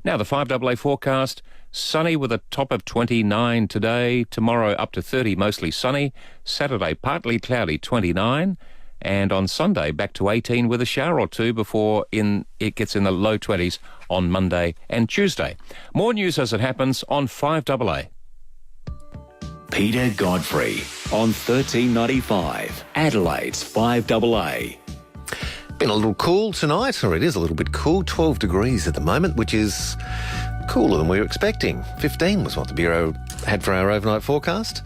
Now the 5AA forecast, sunny with a top of 29 today, tomorrow up to 30, mostly sunny, Saturday partly cloudy, 29, and on Sunday back to 18 with a shower or two before it gets in the low 20s on Monday and Tuesday. More news as it happens on 5AA. Peter Godfrey on 1395, Adelaide's 5AA. Been a little cool tonight, or it is a little bit cool, 12 degrees at the moment, which is cooler than we were expecting. 15 was what the Bureau had for our overnight forecast.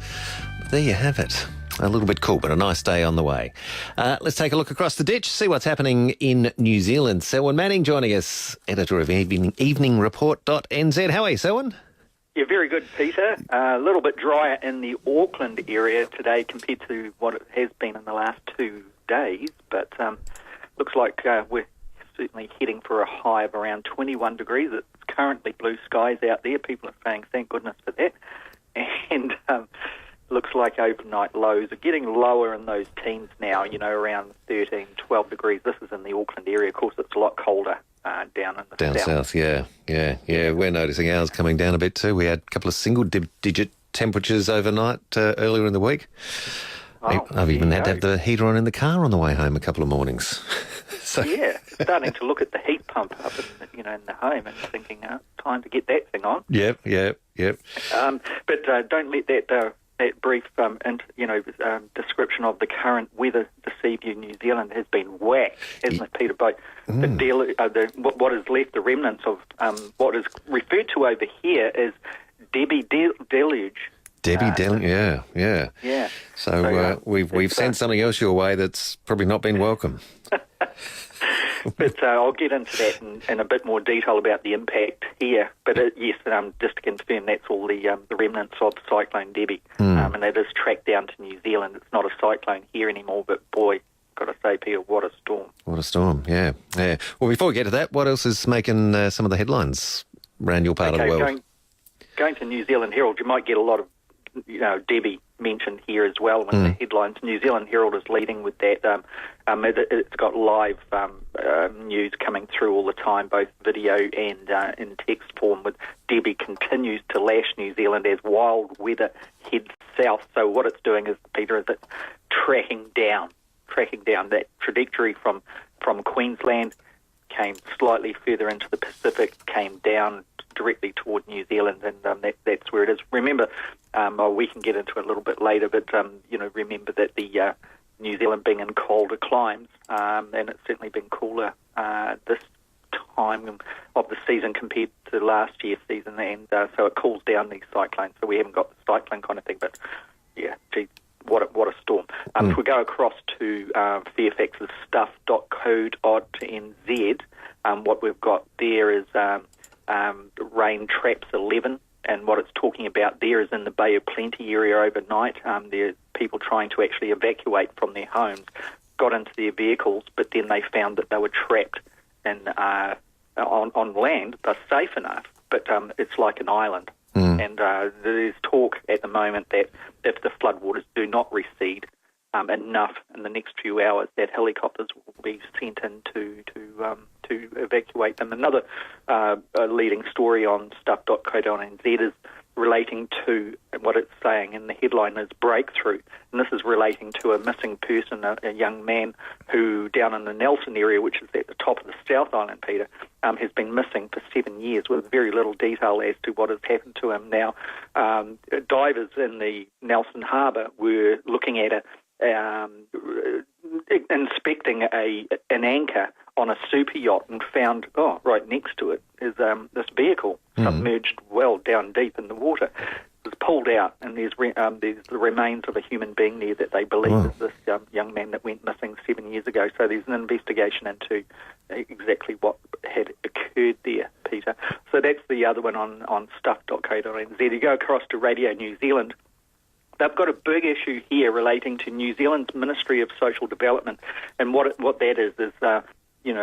But there you have it. A little bit cool, but a nice day on the way. Let's take a look across the ditch, see what's happening in New Zealand. Selwyn Manning joining us, editor of EveningReport.nz. How are you, Selwyn? Yeah, very good, Peter. A little bit drier in the Auckland area today compared to what it has been in the last 2 days, but looks like we're certainly heading for a high of around 21 degrees. It's currently blue skies out there. People are saying thank goodness for that. And looks like overnight lows are getting lower in those teens now, around 13, 12 degrees. This is in the Auckland area. Of course, it's a lot colder down in the Down south, yeah. We're noticing ours coming down a bit too. We had a couple of single-digit temperatures overnight earlier in the week. I've even had to have the heater on in the car on the way home a couple of mornings. Yeah, starting to look at the heat pump up in the home and thinking, time to get that thing on. Yep. But don't let that brief description of the current weather deceive you. New Zealand has been whacked, hasn't it, Peter, by what is left, the remnants of what is referred to over here as Debbie Deluge. Debbie Deluge, yeah. So we've sent something else your way that's probably not been welcome. But I'll get into that in a bit more detail about the impact here. But yes, just to confirm, that's all the remnants of Cyclone Debbie, and that is tracked down to New Zealand. It's not a cyclone here anymore, but boy, got to say, Peter, what a storm! What a storm, yeah. Well, before we get to that, what else is making some of the headlines around your part of the world? Going to New Zealand Herald, you might get a lot of Debbie mentioned here as well in the headlines. New Zealand Herald is leading with that. It's got live news coming through all the time, both video and in text form, with Debbie continues to lash New Zealand as wild weather heads south. So what it's doing is, Peter, is it's tracking down that trajectory from Queensland, came slightly further into the Pacific, came down directly toward New Zealand, and that's where it is. Remember, we can get into it a little bit later, but remember that the New Zealand being in colder climes, and it's certainly been cooler this time of the season compared to last year's season, and so it cools down these cyclones. So we haven't got the cyclone kind of thing, but yeah, gee, what a storm. If we go across to Fairfax's stuff.co.nz, what we've got there is rain traps 11, and what it's talking about there is in the Bay of Plenty area overnight. There's people trying to actually evacuate from their homes, got into their vehicles, but then they found that they were trapped on land. They're safe enough, but it's like an island. And there's talk at the moment that if the floodwaters do not recede enough in the next few hours, that helicopters will be sent in to evacuate them. Another leading story on stuff.co.nz is relating to what it's saying in the headline is breakthrough, and this is relating to a missing person, a young man who down in the Nelson area, which is at the top of the South Island, Peter, has been missing for 7 years with very little detail as to what has happened to him. Now, divers in the Nelson Harbour were looking at inspecting an anchor on a super yacht and found, right next to it is this vehicle submerged well down deep in the water. It was pulled out, and there's the remains of a human being there that they believe is this young man that went missing 7 years ago. So there's an investigation into exactly what had occurred there, Peter. So that's the other one on stuff.co.nz. You go across to Radio New Zealand. They've got a big issue here relating to New Zealand's Ministry of Social Development, and what that is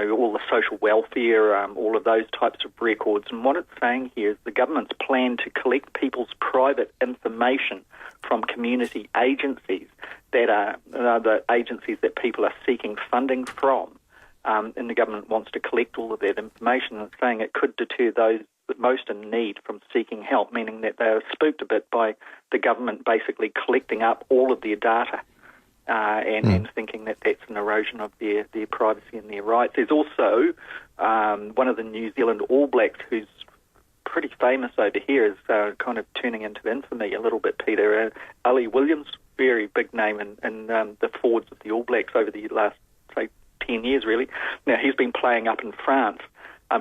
all the social welfare, all of those types of records. And what it's saying here is the government's plan to collect people's private information from community agencies that are the agencies that people are seeking funding from. And the government wants to collect all of that information, and it's saying it could deter those most in need from seeking help, meaning that they are spooked a bit by the government basically collecting up all of their data and thinking that that's an erosion of their privacy and their rights. There's also one of the New Zealand All Blacks who's pretty famous over here, is kind of turning into infamy a little bit, Peter. Ali Williams, very big name in the forwards of the All Blacks over the last, say, 10 years, really. Now, he's been playing up in France.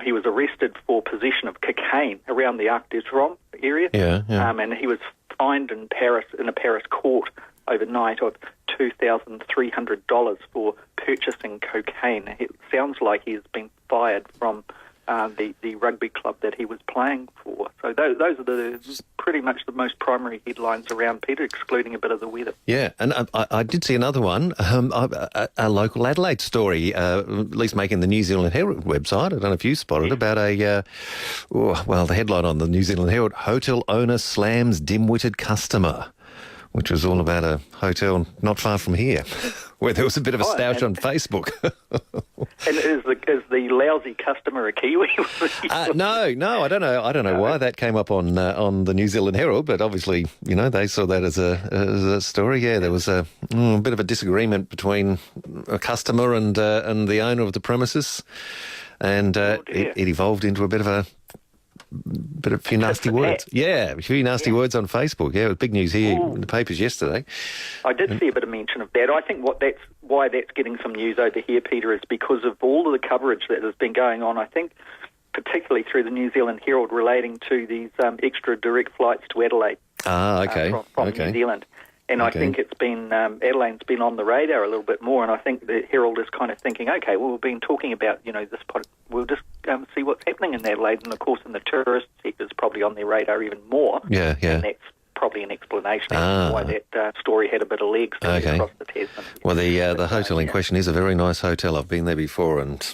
He was arrested for possession of cocaine around the Arc de Triomphe area. And he was fined in Paris, in a Paris court overnight, of $2,300 for purchasing cocaine. It sounds like he has been fired from the rugby club that he was playing for. So those are pretty much the most primary headlines around, Peter, excluding a bit of the weather. Yeah, and I did see another one, a local Adelaide story, at least making the New Zealand Herald website. I don't know if you spotted about the headline on the New Zealand Herald, "Hotel owner slams dim-witted customer," which was all about a hotel not far from here, where there was a bit of a stoush on Facebook. And is the lousy customer a Kiwi? No, I don't know why that came up on the New Zealand Herald, but obviously, they saw that as a story. Yeah, there was a bit of a disagreement between a customer and the owner of the premises, and it evolved into a few nasty words. Yeah, a few nasty words on Facebook. Yeah, it was big news here in the papers yesterday. I did see a bit of mention of that. I think why that's getting some news over here, Peter, is because of all of the coverage that has been going on, I think, particularly through the New Zealand Herald, relating to these extra direct flights to Adelaide from New Zealand. And I think it's been, Adelaide's been on the radar a little bit more, and I think the Herald is kind of thinking, okay, well, we've been talking about, this pod, we'll just see what's happening in Adelaide, and of course in the tourist sector is probably on their radar even more. Yeah. And that's probably an explanation as to why that story had a bit of legs across the Tasman. Well, the hotel in question is a very nice hotel. I've been there before, and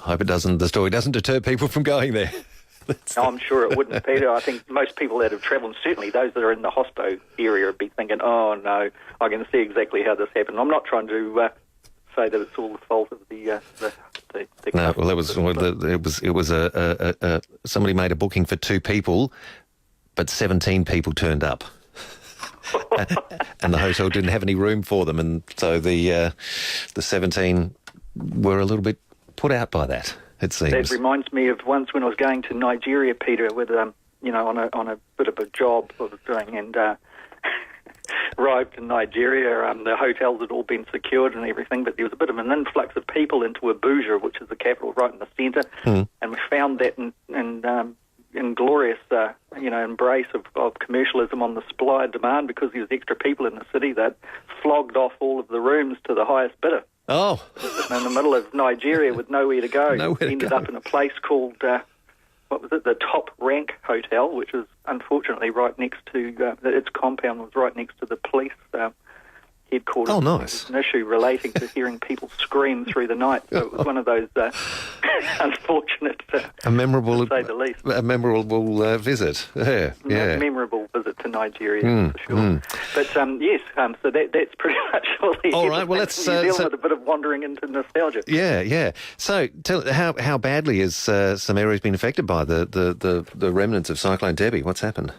I hope the story doesn't deter people from going there. No, I'm sure it wouldn't, Peter. I think most people that have travelled, certainly those that are in the hospo area, would be thinking, oh, no, I can see exactly how this happened. I'm not trying to say that it's all the fault of the no, well, it was somebody made a booking for 2 people, but 17 people turned up. And the hotel didn't have any room for them, and so the 17 were a little bit put out by that. It seems. That reminds me of once when I was going to Nigeria, Peter, with on a bit of a job I was doing, and arrived in Nigeria. The hotels had all been secured and everything, but there was a bit of an influx of people into Abuja, which is the capital, right in the centre, and we found that in glorious embrace of commercialism on the supply and demand, because there was extra people in the city, that flogged off all of the rooms to the highest bidder. Oh. In the middle of Nigeria with nowhere to go. Ended up in a place called, the Top Rank Hotel, which was unfortunately right next to, its compound was right next to the police headquarters. Oh, nice. An issue relating to hearing people scream through the night. So it was one of those unfortunate, a memorable, to say the least. A memorable visit. Yeah. Memorable visit to Nigeria, for sure. But yes, so that's pretty much all the. All right. Well, let's deal with a bit of wandering into nostalgia. Yeah. So, how badly has some areas been affected by the remnants of Cyclone Debbie? What's happened?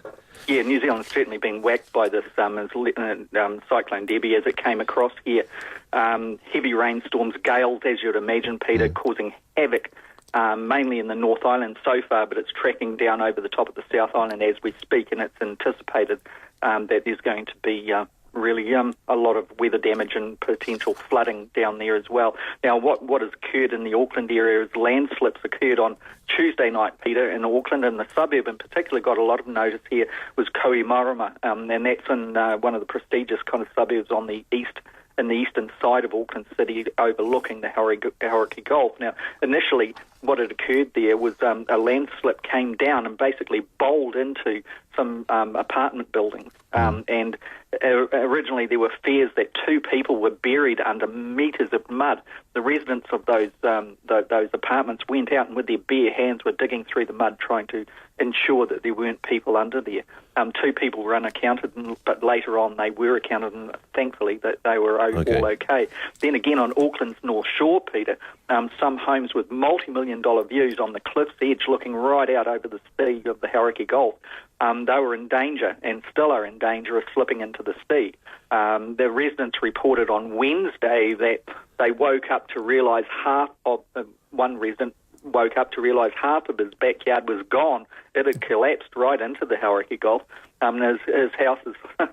Yeah, New Zealand's certainly been whacked by this Cyclone Debbie as it came across here. Heavy rainstorms, gales, as you'd imagine, Peter, causing havoc, mainly in the North Island so far, but it's tracking down over the top of the South Island as we speak, and it's anticipated that there's going to be really a lot of weather damage and potential flooding down there as well. Now, what has occurred in the Auckland area is landslips occurred on Tuesday night, Peter, in Auckland, and the suburb in particular got a lot of notice here was Kohimarama, and that's in one of the prestigious kind of suburbs on the eastern side of Auckland City, overlooking the Hauraki Gulf. Now, initially, what had occurred there was a landslip came down and basically bowled into some apartment buildings. And originally there were fears that 2 people were buried under metres of mud. The residents of those apartments went out and with their bare hands were digging through the mud, trying to ensure that there weren't people under there. 2 people were unaccounted, but later on they were accounted, and thankfully that they were all okay. Then again, on Auckland's North Shore, Peter, some homes with multi-million-dollar views on the cliff's edge looking right out over the sea of the Hauraki Gulf. They were in danger and still are in danger of slipping into the sea. The residents reported on Wednesday that they woke up to realise one resident woke up to realise half of his backyard was gone. It had collapsed right into the Hauraki Gulf. His house is, a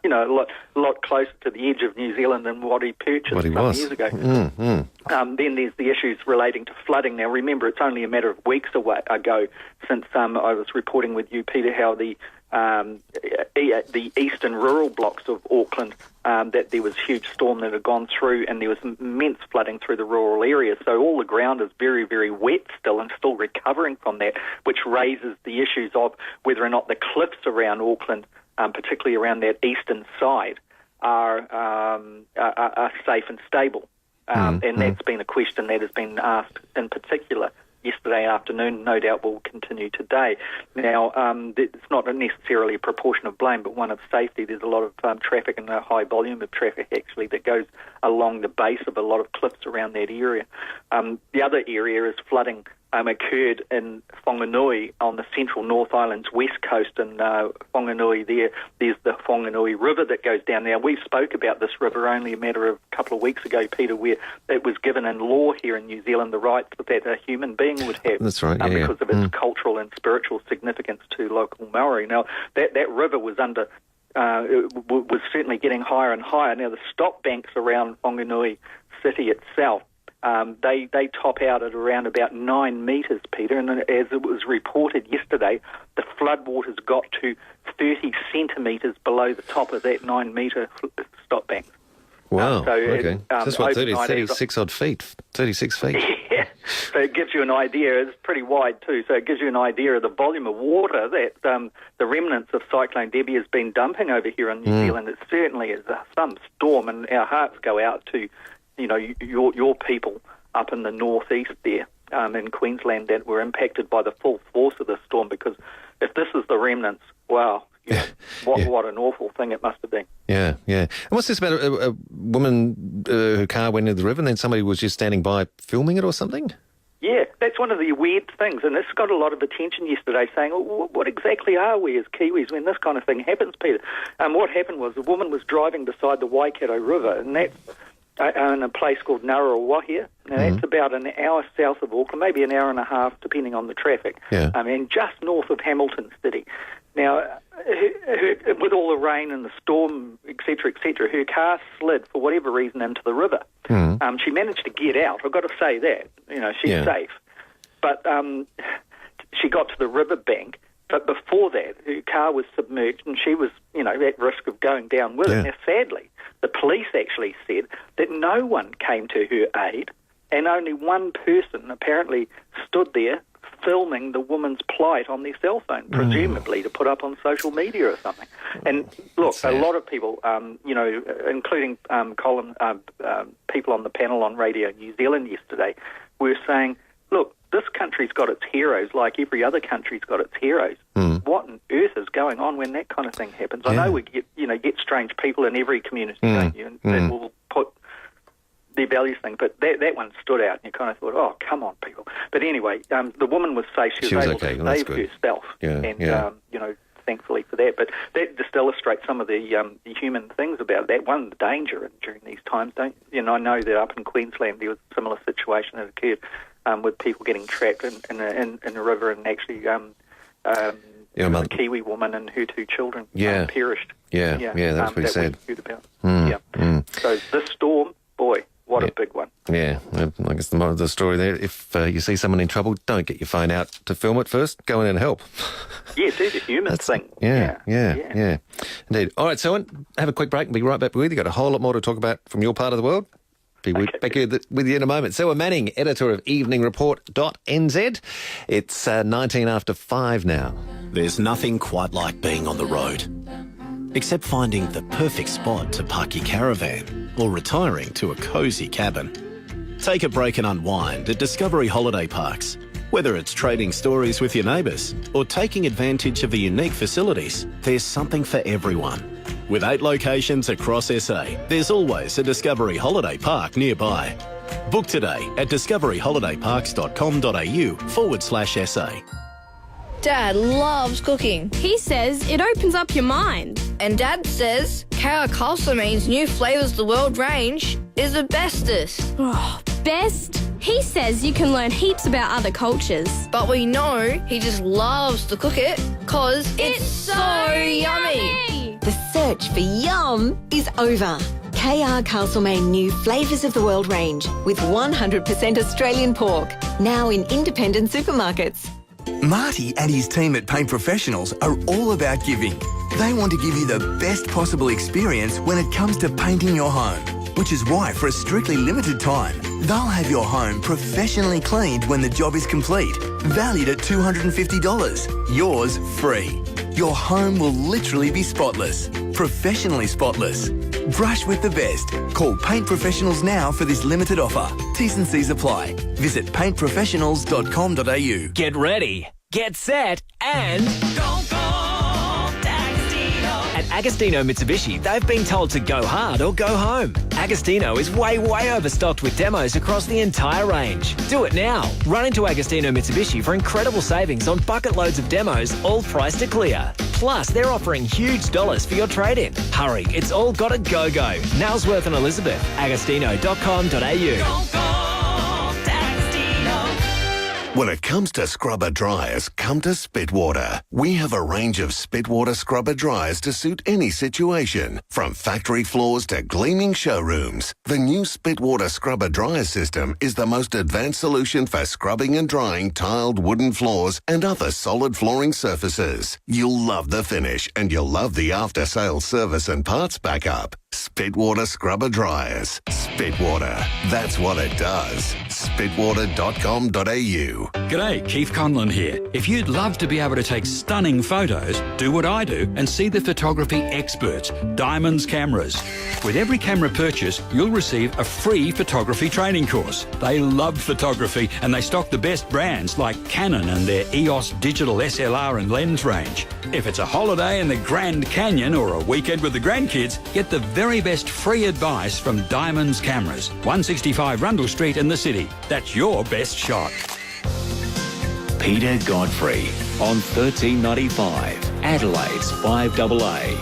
lot closer to the edge of New Zealand than what he purchased some years ago. Then there's the issues relating to flooding. Now, remember, it's only a matter of weeks ago since I was reporting with you, Peter, how the eastern rural blocks of Auckland, that there was a huge storm that had gone through, and there was immense flooding through the rural areas. So all the ground is very, very wet still and still recovering from that, which raises the issues of whether or not the cliffs around Auckland, particularly around that eastern side, are safe and stable. And that's been a question that has been asked in particular yesterday afternoon, no doubt will continue today. Now, it's not necessarily a proportion of blame, but one of safety. There's a lot of traffic and a high volume of traffic, actually, that goes along the base of a lot of cliffs around that area. The other area is flooding occurred in Whanganui on the central North Island's west coast, and Whanganui there's the Whanganui River that goes down there. We spoke about this river only a matter of a couple of weeks ago, Peter, where it was given in law here in New Zealand the rights that a human being would have. That's right, because of its cultural and spiritual significance to local Maori. Now, that river was was certainly getting higher and higher. Now, the stop banks around Whanganui City itself, they top out at around about 9 metres, Peter, and as it was reported yesterday, the floodwaters got to 30 centimetres below the top of that 9-metre stop bank. Wow, okay. That's what, 36 odd feet, 36 feet. Yeah, so it gives you an idea. It's pretty wide too, so it gives you an idea of the volume of water that the remnants of Cyclone Debbie has been dumping over here in New Zealand. It certainly is some storm, and our hearts go out to your people up in the northeast there in Queensland that were impacted by the full force of the storm, because if this is the remnants, wow, what an awful thing it must have been. Yeah. And what's this about a woman, her car went into the river and then somebody was just standing by filming it or something? Yeah, that's one of the weird things, and this got a lot of attention yesterday, saying, what exactly are we as Kiwis when this kind of thing happens, Peter? What happened was a woman was driving beside the Waikato River, and that's in a place called Ngaruawahia. Now, that's about an hour south of Auckland, maybe an hour and a half, depending on the traffic, and just north of Hamilton City. Now, with all the rain and the storm, etc., her car slid, for whatever reason, into the river. She managed to get out. I've got to say that. She's safe. But she got to the riverbank. But before that, her car was submerged and she was, at risk of going down with it. Now, sadly, the police actually said that no one came to her aid, and only one person apparently stood there filming the woman's plight on their cell phone, presumably to put up on social media or something. And look, a lot of people, including Colin, people on the panel on Radio New Zealand yesterday, were saying, look, this country's got its heroes like every other country's got its heroes. What on earth is going on when that kind of thing happens? I know we get strange people in every community, don't you? And that will put their values thing, but that one stood out, and you kind of thought, oh, come on, people. But anyway, the woman was safe. She was able to save herself, and thankfully for that. But that just illustrates some of the human things about that. One, the danger during these times. I know that up in Queensland there was a similar situation that occurred with people getting trapped in a river, and actually a Kiwi woman and her 2 children perished. Yeah, that's what he said. So this storm, boy, what a big one. Yeah, I guess the moral of the story there, if you see someone in trouble, don't get your phone out to film it first. Go in and help. Yeah, do the human thing. Yeah. Indeed. All right, Selwyn, have a quick break and be right back with you. Got a whole lot more to talk about from your part of the world. Be back with you in a moment. Selwyn Manning, editor of EveningReport.nz. It's 19 after 5 now. There's nothing quite like being on the road, except finding the perfect spot to park your caravan or retiring to a cosy cabin. Take a break and unwind at Discovery Holiday Parks. Whether it's trading stories with your neighbours or taking advantage of the unique facilities, there's something for everyone. With 8 locations across SA, there's always a Discovery Holiday Park nearby. Book today at discoveryholidayparks.com.au/SA. Dad loves cooking. He says it opens up your mind. And Dad says Castlemane's new Flavours the World range is the bestest. Oh, best? He says you can learn heaps about other cultures. But we know he just loves to cook it because it's so yummy. The search for yum is over. KR Castlemaine new Flavours of the World range with 100% Australian pork. Now in independent supermarkets. Marty and his team at Paint Professionals are all about giving. They want to give you the best possible experience when it comes to painting your home, which is why for a strictly limited time, they'll have your home professionally cleaned when the job is complete, valued at $250. Yours free. Your home will literally be spotless, professionally spotless. Brush with the best. Call Paint Professionals now for this limited offer. T's and C's apply. Visit paintprofessionals.com.au. Get ready, get set, and go to Agostino. At Agostino Mitsubishi, they've been told to go hard or go home. Agostino is way overstocked with demos across the entire range. Do it now. Run into Agostino Mitsubishi for incredible savings on bucket loads of demos, all priced to clear. Plus, they're offering huge dollars for your trade-in. Hurry, it's all got a go-go. Nailsworth and Elizabeth, agostino.com.au. When it comes to scrubber dryers, come to Spitwater. We have a range of Spitwater scrubber dryers to suit any situation, from factory floors to gleaming showrooms. The new Spitwater scrubber dryer system is the most advanced solution for scrubbing and drying tiled wooden floors and other solid flooring surfaces. You'll love the finish and you'll love the after-sales service and parts backup. Spitwater scrubber dryers. Spitwater. That's what it does. Spitwater.com.au. G'day, Keith Conlon here. If you'd love to be able to take stunning photos, do what I do and see the photography experts, Diamonds Cameras. With every camera purchase, you'll receive a free photography training course. They love photography and they stock the best brands like Canon and their EOS digital SLR and lens range. If it's a holiday in the Grand Canyon or a weekend with the grandkids, get the very best free advice from Diamonds Cameras, 165 Rundle Street in the city. That's your best shot. Peter Godfrey on 1395, Adelaide's 5AA.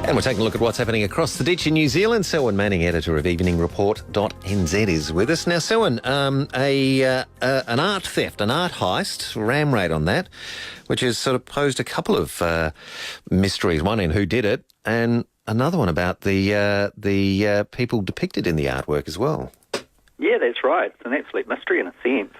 And we're taking a look at what's happening across the ditch in New Zealand. Selwyn Manning, editor of EveningReport.nz, is with us. Now, Selwyn, an art theft, an art heist, ram raid on that, which has sort of posed a couple of mysteries, one in who did it and another one about the people depicted in the artwork as well. Yeah, that's right. It's an absolute mystery in a sense.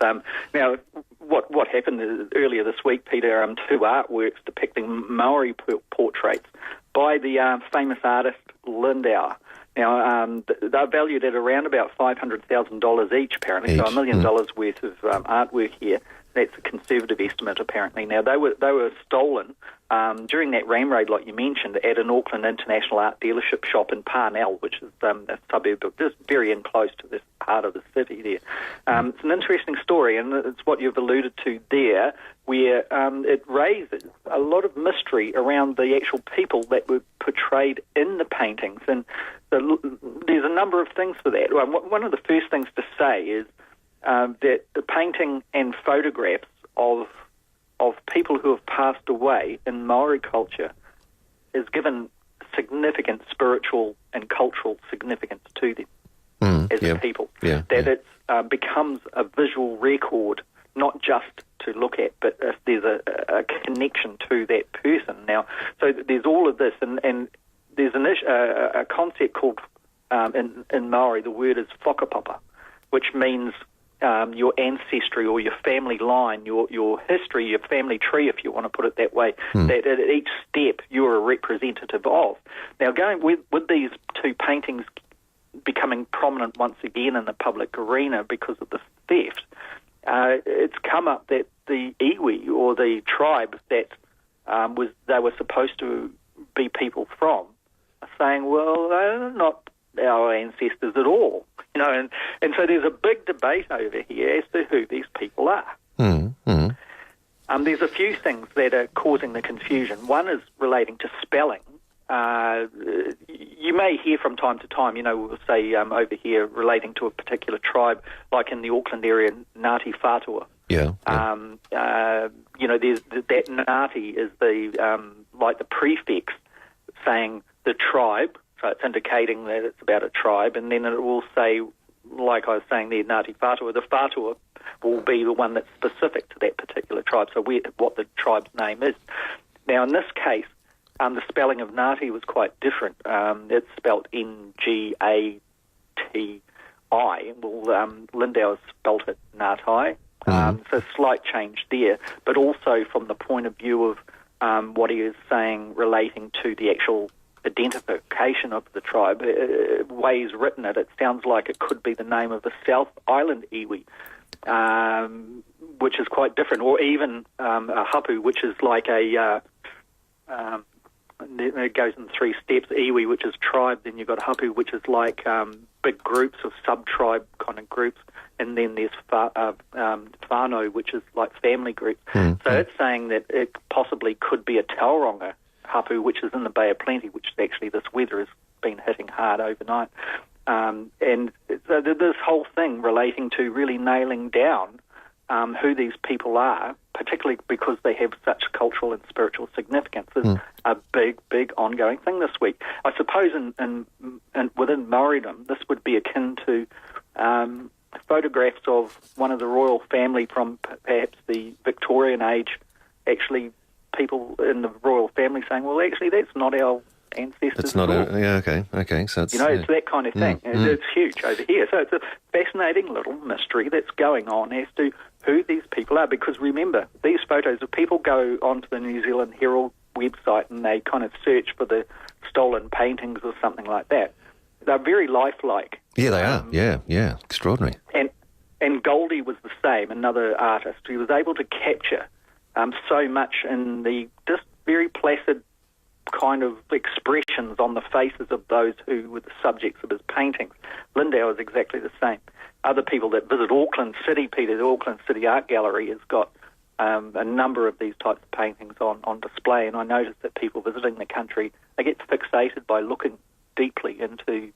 Now, what happened earlier this week, Peter, two artworks depicting Maori portraits by the famous artist Lindau. Now, they're valued at around about $500,000 each, apparently, so $1 million worth of artwork here. That's a conservative estimate, apparently. Now, they were stolen during that ram raid, like you mentioned, at an Auckland International Art dealership shop in Parnell, which is a suburb of just very close to this part of the city there. It's an interesting story, and it's what you've alluded to there, where it raises a lot of mystery around the actual people that were portrayed in the paintings. And there's a number of things for that. One of the first things to say is that the painting and photographs of people who have passed away in Maori culture is given significant spiritual and cultural significance to them as a people. That it becomes a visual record, not just to look at, but if there's a connection to that person. Now, so there's all of this, and there's a concept called, in Maori, the word is whakapapa, which means your ancestry or your family line, your history, your family tree, if you want to put it that way, that at each step you're a representative of. Now, going with these two paintings becoming prominent once again in the public arena because of the theft, it's come up that the iwi, or the tribe that they were supposed to be people from, are saying, well, they're not our ancestors at all. You know, and so there's a big debate over here as to who these people are. There's a few things that are causing the confusion. One is relating to spelling. you may hear from time to time, we'll say over here relating to a particular tribe, like in the Auckland area, Ngāti Whātua. Yeah. There's that Ngāti is like the prefix saying the tribe, so it's indicating that it's about a tribe, and then it will say, like I was saying there, Ngāti Whātua, the Whātua will be the one that's specific to that particular tribe, so what the tribe's name is. Now, in this case, the spelling of Ngāti was quite different. It's spelt Ngati. Well, Lindau's spelt it Ngātai. So a slight change there, but also from the point of view of what he is saying relating to the actual identification of the tribe, the way he's written it, it sounds like it could be the name of the South Island iwi, which is quite different, or even a hapu, which is like it goes in 3 steps. Iwi, which is tribe, then you've got hapu, which is like big groups of sub-tribe kind of groups, and then there's whānau, which is like family groups. So it's saying that it possibly could be a Tauranga hapu, which is in the Bay of Plenty, which actually this weather has been hitting hard overnight. And so this whole thing relating to really nailing down who these people are, particularly because they have such cultural and spiritual significance, is a big, big ongoing thing this week. I suppose in within Maoridom, this would be akin to photographs of one of the royal family from perhaps the Victorian age, actually people in the royal family saying, well, actually, that's not our ancestors. It's not okay. So it's, it's that kind of thing. It's huge over here. So it's a fascinating little mystery that's going on as to who these people are, because remember, these photos, if people go onto the New Zealand Herald website and they kind of search for the stolen paintings or something like that, they're very lifelike. Yeah, they are. Yeah. Extraordinary. And Goldie was the same, another artist. He was able to capture so much in the just very placid kind of expressions on the faces of those who were the subjects of his paintings. Lindau is exactly the same. Other people that visit Auckland City, Peter, the Auckland City Art Gallery has got a number of these types of paintings on display, and I noticed that people visiting the country, they get fixated by looking deeply into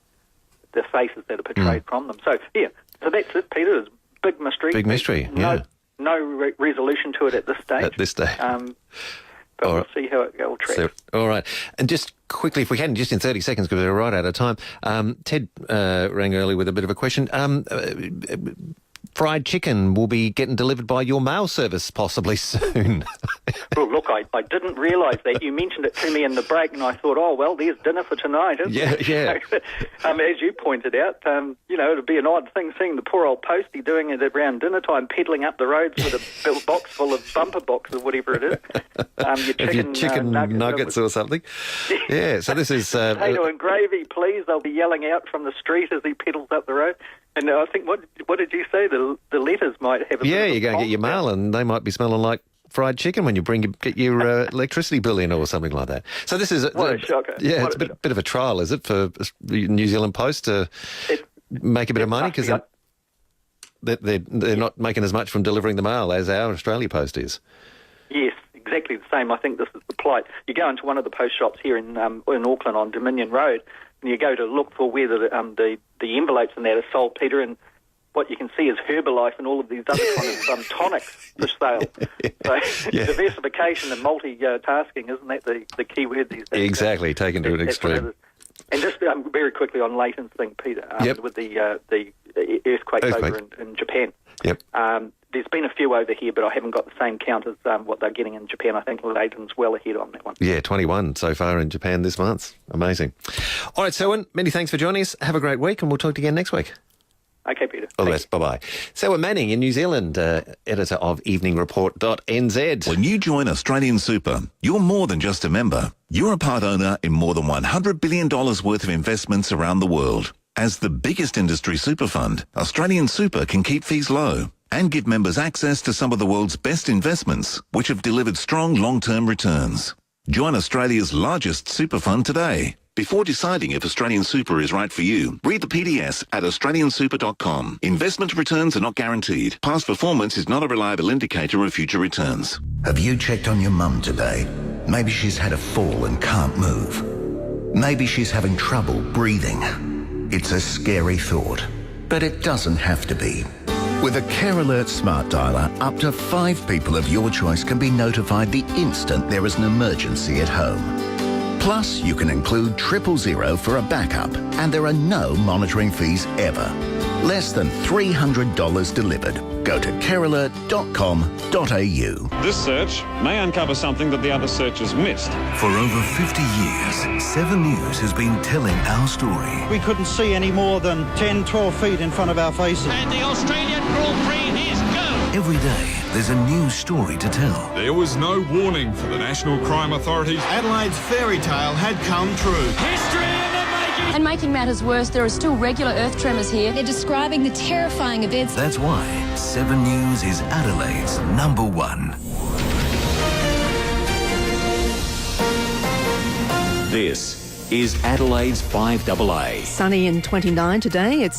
the faces that are portrayed from them. So that's it, Peter. It's a big mystery. Big mystery, yeah. No resolution to it at this stage. But we'll see how it all tracks. All right. And just quickly, if we can, just in 30 seconds, because we're right out of time, Ted rang early with a bit of a question. Fried chicken will be getting delivered by your mail service possibly soon. Well, look, I didn't realise that. You mentioned it to me in the break, and I thought, oh, well, there's dinner for tonight, isn't it? Yeah. As you pointed out, it'd be an odd thing seeing the poor old postie doing it around dinner time, pedalling up the roads with a box full of bumper box or whatever it is. Your chicken nuggets or something. Yeah, so this is... potato and gravy, please. They'll be yelling out from the street as he pedals up the road. And I think, what did you say? The letters might have a bit of you go and get your mail and they might be smelling like fried chicken when you get your electricity bill in or something like that. So this is... What a shocker. Yeah, it's a bit of a trial, is it, for New Zealand Post to make a bit of money? Because they're not making as much from delivering the mail as our Australia Post is. Yes, exactly the same. I think this is the plight. You go into one of the post shops here in Auckland on Dominion Road, and you go to look for where the envelopes and that are sold, Peter, and what you can see is Herbalife and all of these other kind of tonics for sale. So diversification and multitasking, isn't that the key word these days? Exactly, taken to an extreme. And just very quickly on Leighton's thing, Peter, with the earthquake over in Japan. Yep. There's been a few over here, but I haven't got the same count as what they're getting in Japan. I think Leighton's well ahead on that one. Yeah, 21 so far in Japan this month. Amazing. All right, Selwyn, many thanks for joining us. Have a great week, and we'll talk to you again next week. Okay, Peter. All the best. Bye-bye. Selwyn Manning in New Zealand, editor of EveningReport.nz. When you join Australian Super, you're more than just a member. You're a part owner in more than $100 billion worth of investments around the world. As the biggest industry super fund, Australian Super can keep fees low and give members access to some of the world's best investments, which have delivered strong long-term returns. Join Australia's largest super fund today. Before deciding if Australian Super is right for you, read the PDS at australiansuper.com. Investment returns are not guaranteed. Past performance is not a reliable indicator of future returns. Have you checked on your mum today? Maybe she's had a fall and can't move. Maybe she's having trouble breathing. It's a scary thought, but it doesn't have to be. With a Care Alert Smart Dialer, up to 5 people of your choice can be notified the instant there is an emergency at home. Plus, you can include 000 for a backup, and there are no monitoring fees ever. Less than $300 delivered. Go to carealert.com.au. This search may uncover something that the other searchers missed. For over 50 years, 7 News has been telling our story. We couldn't see any more than 10, 12 feet in front of our faces. And the Australian Grand Prix is go! Every day, there's a new story to tell. There was no warning for the National Crime Authorities. Adelaide's fairy tale had come true. History in the making! And making matters worse, there are still regular earth tremors here. They're describing the terrifying events. That's why 7 News is Adelaide's #1. This is Adelaide's 5AA. Sunny and 29 today. It's